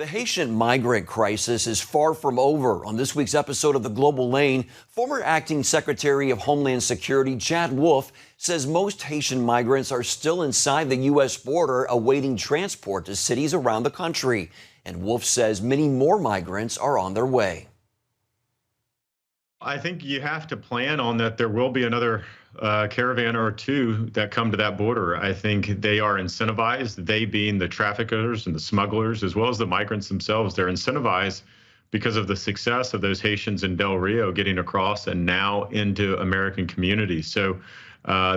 The Haitian migrant crisis is far from over. On this week's episode of The Global Lane, former acting Secretary of Homeland Security Chad Wolf says most Haitian migrants are still inside the U.S. border awaiting transport to cities around the country. And Wolf says many more migrants are on their way. I think you have to plan on that there will be another caravan or two that come to that border. I think they are incentivized, they being the traffickers and the smugglers, as well as the migrants themselves. They're incentivized because of the success of those Haitians in Del Rio getting across and now into American communities. So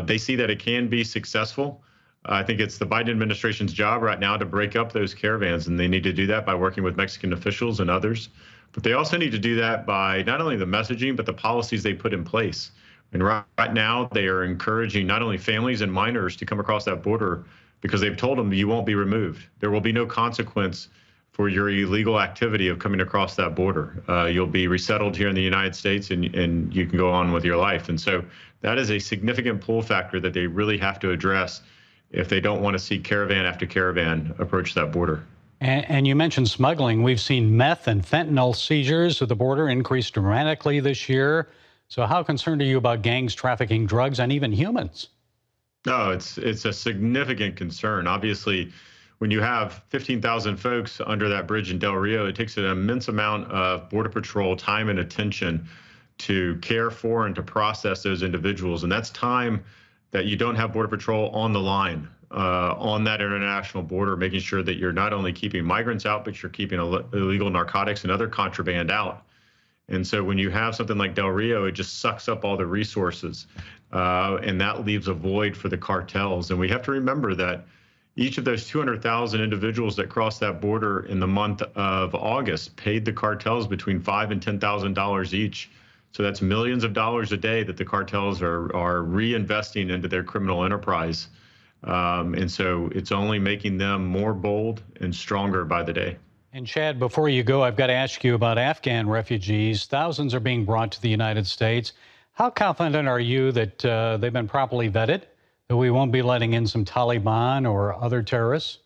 they see that it can be successful. I think it's the Biden administration's job right now to break up those caravans, and they need to do that by working with Mexican officials and others. But they also need to do that by not only the messaging, but the policies they put in place. And right now, they are encouraging not only families and minors to come across that border because they've told them you won't be removed. There will be no consequence for your illegal activity of coming across that border. You'll be resettled here in the United States and you can go on with your life. And so that is a significant pull factor that they really have to address if they don't want to see caravan after caravan approach that border. And you mentioned smuggling. We've seen meth and fentanyl seizures at the border increase dramatically this year. So how concerned are you about gangs trafficking drugs and even humans? No, it's a significant concern. Obviously, when you have 15,000 folks under that bridge in Del Rio, it takes an immense amount of Border Patrol time and attention to care for and to process those individuals. And that's time that you don't have Border Patrol on the line on that international border, making sure that you're not only keeping migrants out, but you're keeping illegal narcotics and other contraband out. And so when you have something like Del Rio, it just sucks up all the resources, and that leaves a void for the cartels. And we have to remember that each of those 200,000 individuals that crossed that border in the month of August paid the cartels between $5,000 and $10,000 each. So that's millions of dollars a day that the cartels are reinvesting into their criminal enterprise. And so it's only making them more bold and stronger by the day. And Chad, before you go, I've got to ask you about Afghan refugees. Thousands are being brought to the United States. How confident are you that they've been properly vetted, that we won't be letting in some Taliban or other terrorists?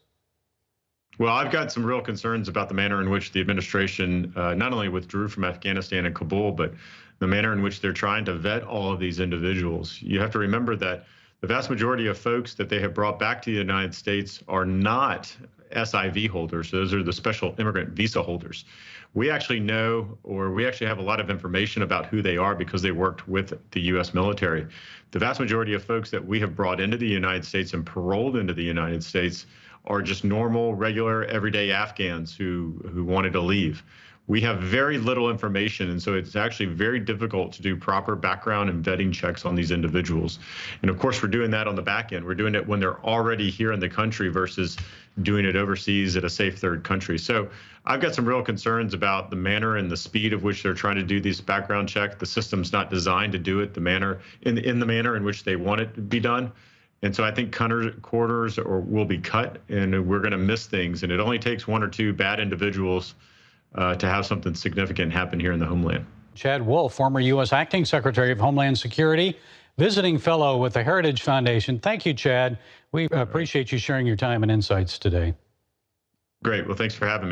Well, I've got some real concerns about the manner in which the administration not only withdrew from Afghanistan and Kabul, but the manner in which they're trying to vet all of these individuals. You have to remember that the vast majority of folks that they have brought back to the United States are not SIV holders. Those are the special immigrant visa holders. We actually know, or we actually have a lot of information about who they are because they worked with the U.S. military. The vast majority of folks that we have brought into the United States and paroled into the United States are just normal, regular, everyday Afghans who wanted to leave. We have very little information, and so it's actually very difficult to do proper background and vetting checks on these individuals. And of course, we're doing that on the back end. We're doing it when they're already here in the country versus doing it overseas at a safe third country. So I've got some real concerns about the manner and the speed of which they're trying to do these background checks. The system's not designed to do it in the manner in which they want it to be done. And so I think corners will be cut, and we're going to miss things. And it only takes one or two bad individuals to have something significant happen here in the homeland. Chad Wolf, former U.S. Acting Secretary of Homeland Security, visiting fellow with the Heritage Foundation. Thank you, Chad. We appreciate you sharing your time and insights today. Great. Well, thanks for having me.